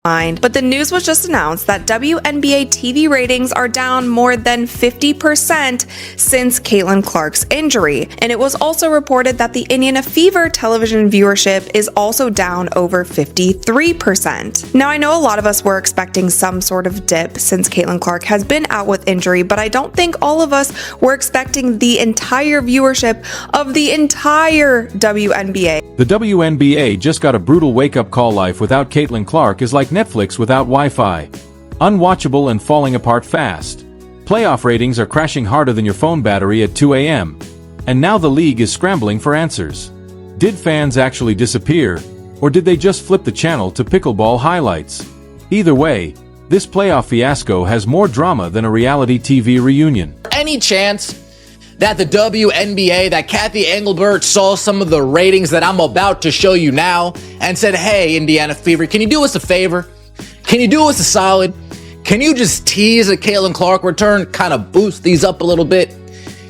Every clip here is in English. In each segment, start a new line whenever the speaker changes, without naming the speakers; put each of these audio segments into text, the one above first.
But the news was just announced that WNBA TV ratings are down more than 50% since Caitlin Clark's injury. And it was also reported that the Indiana Fever television viewership is also down over 53%. Now, I know a lot of us were expecting some sort of dip since Caitlin Clark has been out with injury, but I don't think all of us were expecting the entire viewership of the entire WNBA.
The WNBA just got a brutal wake-up call. Life without Caitlin Clark is like Netflix without Wi-Fi. Unwatchable and falling apart fast. Playoff ratings are crashing harder than your phone battery at 2 a.m. And now the league is scrambling for answers. Did fans actually disappear, or did they just flip the channel to pickleball highlights? Either way, this playoff fiasco has more drama than a reality TV reunion.
Any chance that the WNBA, that Kathy Engelbert saw some of the ratings that I'm about to show you now and said, hey, Indiana Fever, can you do us a favor? Can you do us a solid? Can you just tease a Caitlin Clark return, kind of boost these up a little bit?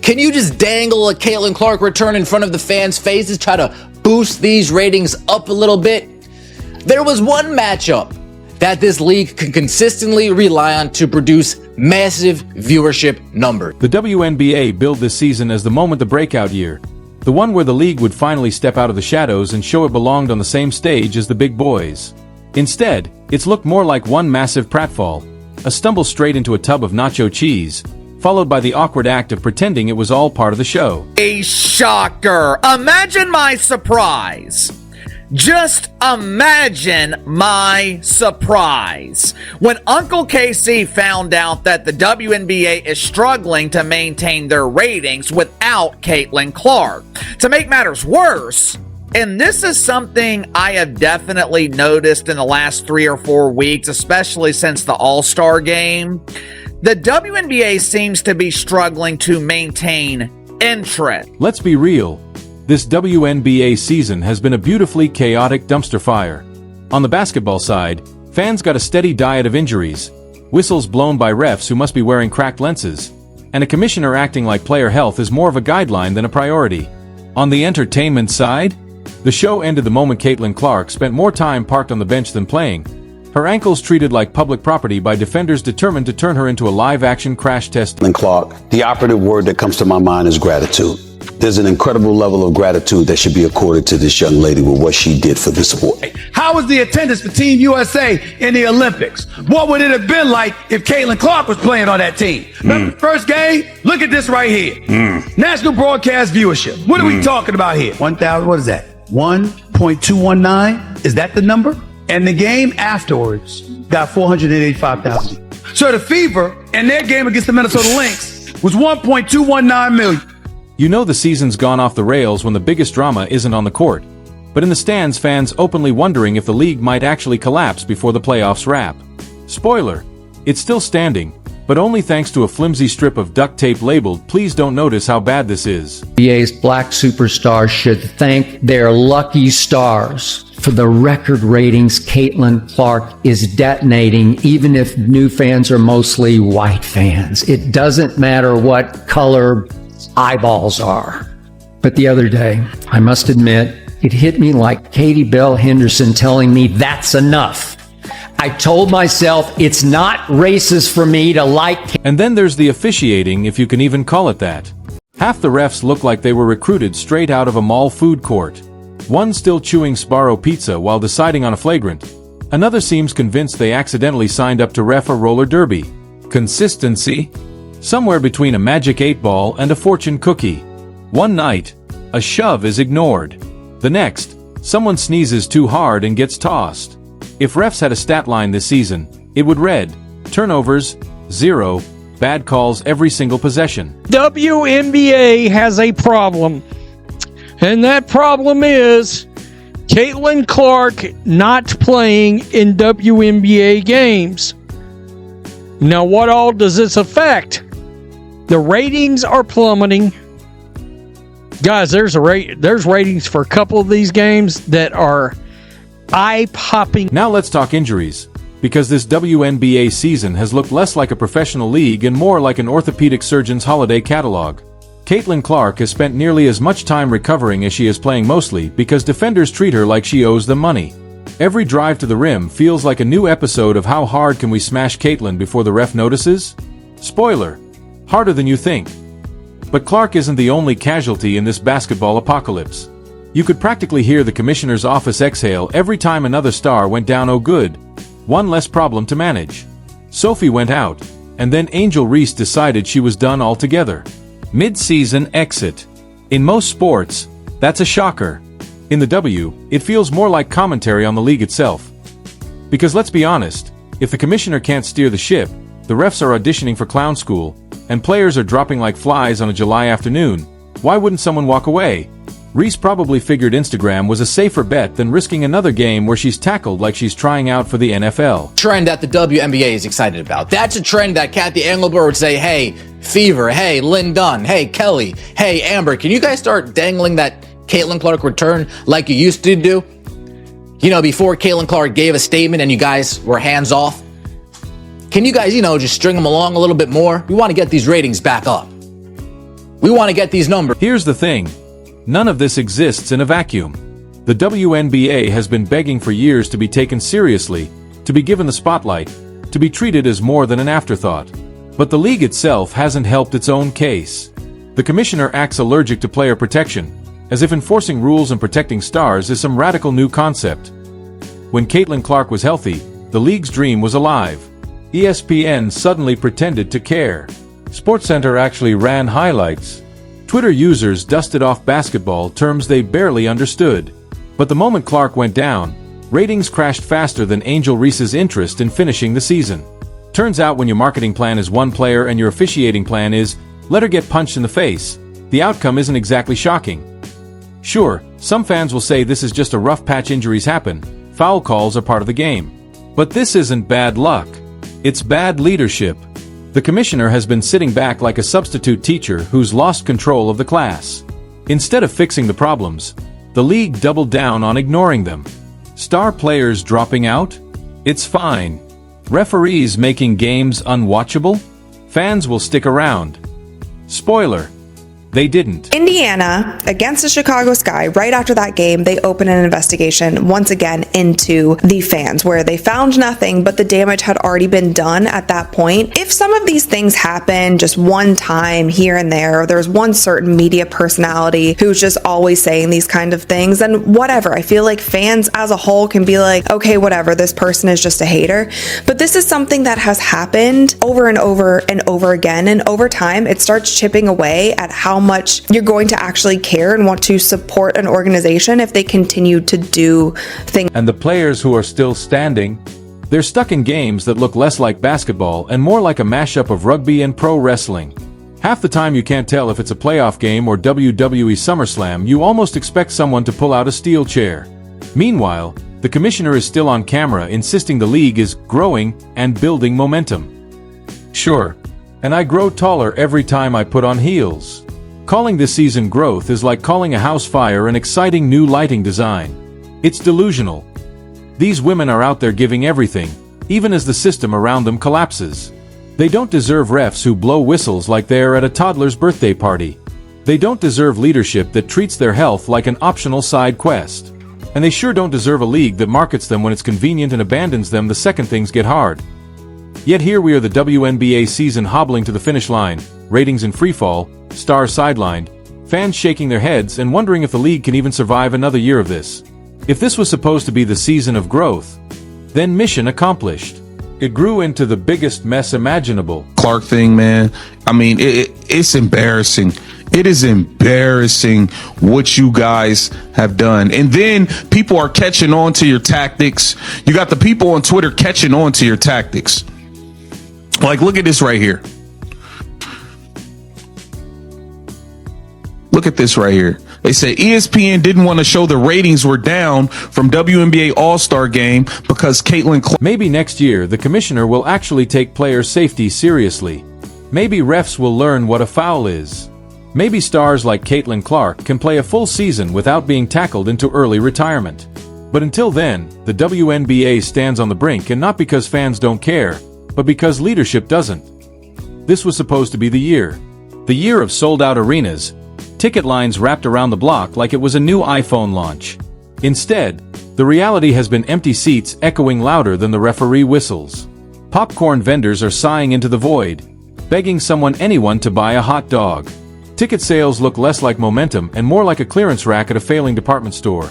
Can you just dangle a Caitlin Clark return in front of the fans' faces, try to boost these ratings up a little bit? There was one matchup that this league can consistently rely on to produce massive viewership numbers.
The WNBA billed this season as the moment the breakout year, the one where the league would finally step out of the shadows and show it belonged on the same stage as the big boys. Instead, it's looked more like one massive pratfall, a stumble straight into a tub of nacho cheese, followed by the awkward act of pretending it was all part of the show.
A shocker! Imagine my surprise. Just imagine my surprise when Uncle Casey found out that the WNBA is struggling to maintain their ratings without Caitlin Clark. To make matters worse, and this is something I have definitely noticed in the last 3 or 4 weeks, especially since the All-Star game, the WNBA seems to be struggling to maintain interest.
Let's be real. This WNBA season has been a beautifully chaotic dumpster fire. On the basketball side, fans got a steady diet of injuries, whistles blown by refs who must be wearing cracked lenses, and a commissioner acting like player health is more of a guideline than a priority. On the entertainment side, the show ended the moment Caitlin Clark spent more time parked on the bench than playing, her ankles treated like public property by defenders determined to turn her into a live-action crash test.
Caitlin Clark, the operative word that comes to my mind is gratitude. There's an incredible level of gratitude that should be accorded to this young lady with what she did for this sport.
How was the attendance for Team USA in the Olympics? What would it have been like if Caitlin Clark was playing on that team? Remember the first game? Look at this right here. National broadcast viewership. What are we talking about here? 1,000, what is that? 1.219? Is that the number? And the game afterwards got 485,000. So the Fever and their game against the Minnesota Lynx was 1.219 million.
You know the season's gone off the rails when the biggest drama isn't on the court. But in the stands, fans openly wondering if the league might actually collapse before the playoffs wrap. Spoiler, it's still standing, but only thanks to a flimsy strip of duct tape labeled, "Please don't notice how bad this is."
NBA's black superstars should thank their lucky stars. For the record ratings, Caitlin Clark is detonating, even if new fans are mostly white fans. It doesn't matter what color eyeballs are. But the other day, I must admit, it hit me like Katie Bell Henderson telling me that's enough. I told myself it's not racist for me to like.
And then there's the officiating, if you can even call it that. Half the refs look like they were recruited straight out of a mall food court. One still chewing Sbarro pizza while deciding on a flagrant. Another seems convinced they accidentally signed up to ref a roller derby. Consistency? Somewhere between a magic 8-ball and a fortune cookie. One night, a shove is ignored. The next, someone sneezes too hard and gets tossed. If refs had a stat line this season, it would read, turnovers, 0, bad calls every single possession.
WNBA has a problem. And that problem is Caitlin Clark not playing in WNBA games. Now, what all does this affect? The ratings are plummeting. Guys, there's ratings for a couple of these games that are eye-popping.
Now let's talk injuries, because this WNBA season has looked less like a professional league and more like an orthopedic surgeon's holiday catalog. Caitlin Clark has spent nearly as much time recovering as she is playing, mostly because defenders treat her like she owes them money. Every drive to the rim feels like a new episode of How Hard Can We Smash Caitlyn Before the Ref Notices? Spoiler: harder than you think. But Clark isn't the only casualty in this basketball apocalypse. You could practically hear the commissioner's office exhale every time another star went down. Oh good, one less problem to manage. Sophie went out, and then Angel Reese decided she was done altogether. Mid-season exit. In most sports, that's a shocker. In the W, it feels more like commentary on the league itself. Because let's be honest, if the commissioner can't steer the ship, the refs are auditioning for clown school, and players are dropping like flies on a July afternoon, why wouldn't someone walk away? Reese probably figured Instagram was a safer bet than risking another game where she's tackled like she's trying out for the NFL.
Trend that the WNBA is excited about. That's a trend that Kathy Engelbert would say, hey, Fever, hey, Lynn Dunn, hey, Kelly, hey, Amber, can you guys start dangling that Caitlin Clark return like you used to do? You know, before Caitlin Clark gave a statement and you guys were hands off. Can you guys, just string them along a little bit more? We want to get these ratings back up. We want to get these numbers.
Here's the thing. None of this exists in a vacuum. The WNBA has been begging for years to be taken seriously, to be given the spotlight, to be treated as more than an afterthought. But the league itself hasn't helped its own case. The commissioner acts allergic to player protection, as if enforcing rules and protecting stars is some radical new concept. When Caitlin Clark was healthy, the league's dream was alive. ESPN suddenly pretended to care. SportsCenter actually ran highlights. Twitter users dusted off basketball terms they barely understood. But the moment Clark went down, ratings crashed faster than Angel Reese's interest in finishing the season. Turns out when your marketing plan is one player and your officiating plan is, let her get punched in the face, the outcome isn't exactly shocking. Sure, some fans will say this is just a rough patch, injuries happen, foul calls are part of the game. But this isn't bad luck. It's bad leadership. The commissioner has been sitting back like a substitute teacher who's lost control of the class. Instead of fixing the problems, the league doubled down on ignoring them. Star players dropping out? It's fine. Referees making games unwatchable? Fans will stick around. Spoiler: they didn't.
Indiana, against the Chicago Sky, right after that game, they opened an investigation once again into the fans, where they found nothing, but the damage had already been done at that point. If some of these things happen just one time here and there, or there's one certain media personality who's just always saying these kind of things, then whatever. I feel like fans as a whole can be like, okay, whatever, this person is just a hater. But this is something that has happened over and over and over again, and over time, it starts chipping away at how much you're going to actually care and want to support an organization if they continue to do things.
And the players who are still standing, they're stuck in games that look less like basketball and more like a mashup of rugby and pro wrestling. Half the time you can't tell if it's a playoff game or WWE SummerSlam. You almost expect someone to pull out a steel chair. Meanwhile, the commissioner is still on camera insisting the league is growing and building momentum. Sure, and I grow taller every time I put on heels. Calling this season growth is like calling a house fire an exciting new lighting design. It's delusional. These women are out there giving everything, even as the system around them collapses. They don't deserve refs who blow whistles like they're at a toddler's birthday party. They don't deserve leadership that treats their health like an optional side quest. And they sure don't deserve a league that markets them when it's convenient and abandons them the second things get hard. Yet here we are, the WNBA season hobbling to the finish line, ratings in freefall, stars sidelined, fans shaking their heads and wondering if the league can even survive another year of this. If this was supposed to be the season of growth, then mission accomplished. It grew into the biggest mess imaginable.
Clark thing, man. I mean, it's embarrassing. It is embarrassing what you guys have done. And then people are catching on to your tactics. You got the people on Twitter catching on to your tactics. Like, look at this right here. Look at this right here. They say ESPN didn't want to show the ratings were down from WNBA All-Star Game because Caitlin Clark.
Maybe next year the commissioner will actually take player safety seriously. Maybe refs will learn what a foul is. Maybe stars like Caitlin Clark can play a full season without being tackled into early retirement. But until then, the WNBA stands on the brink, and not because fans don't care, but because leadership doesn't. This was supposed to be the year of sold-out arenas, ticket lines wrapped around the block like it was a new iPhone launch. Instead, The reality has been empty seats echoing louder than the referee whistles. Popcorn vendors are sighing into the void, begging anyone to buy a hot dog. Ticket sales look less like momentum and more like a clearance rack at a failing department store.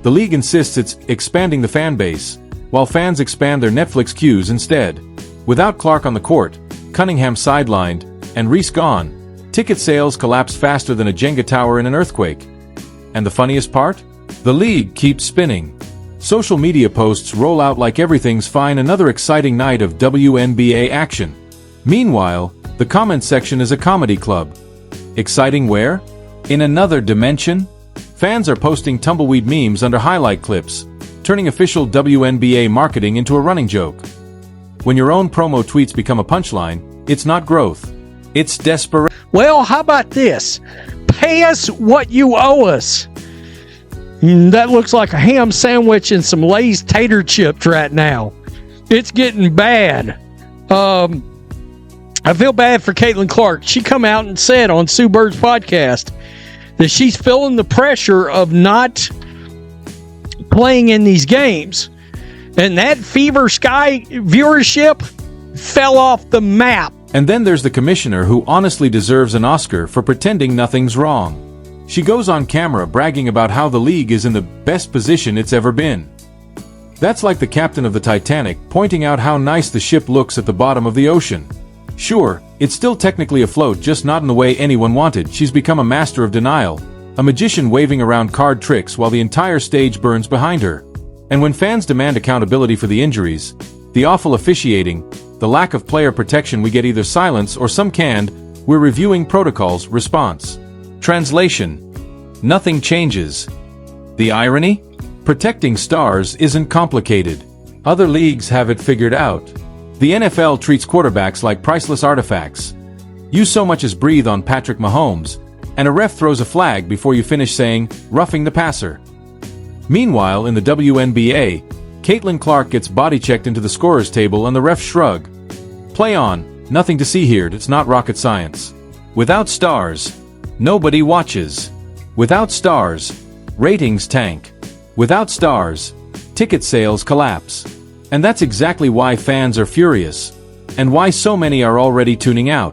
The league insists it's expanding the fan base, while fans expand their Netflix queues instead. Without Clark on the court, Cunningham sidelined, and Reese gone, ticket sales collapse faster than a Jenga tower in an earthquake. And the funniest part? The league keeps spinning. Social media posts roll out like everything's fine, another exciting night of WNBA action. Meanwhile, the comment section is a comedy club. Exciting where? In another dimension? Fans are posting tumbleweed memes under highlight clips, turning official WNBA marketing into a running joke. When your own promo tweets become a punchline, it's not growth. It's desperation.
Well, how about this? Pay us what you owe us. That looks like a ham sandwich and some Lay's tater chips right now. It's getting bad. I feel bad for Caitlin Clark. She come out and said on Sue Bird's podcast that she's feeling the pressure of not playing in these games. And that Fever Sky viewership fell off the map.
And then there's the commissioner who honestly deserves an Oscar for pretending nothing's wrong. She goes on camera bragging about how the league is in the best position it's ever been. That's like the captain of the Titanic pointing out how nice the ship looks at the bottom of the ocean. Sure, it's still technically afloat, just not in the way anyone wanted. She's become a master of denial, a magician waving around card tricks while the entire stage burns behind her. And when fans demand accountability for the injuries, the awful officiating, the lack of player protection, we get either silence or some canned, "We're reviewing protocols" response. Translation: nothing changes. The irony? Protecting stars isn't complicated. Other leagues have it figured out. The NFL treats quarterbacks like priceless artifacts. You so much as breathe on Patrick Mahomes, and a ref throws a flag before you finish saying, "roughing the passer." Meanwhile, in the WNBA, Caitlin Clark gets body-checked into the scorer's table and the refs shrug. Play on, nothing to see here, it's not rocket science. Without stars, nobody watches. Without stars, ratings tank. Without stars, ticket sales collapse. And that's exactly why fans are furious, and why so many are already tuning out.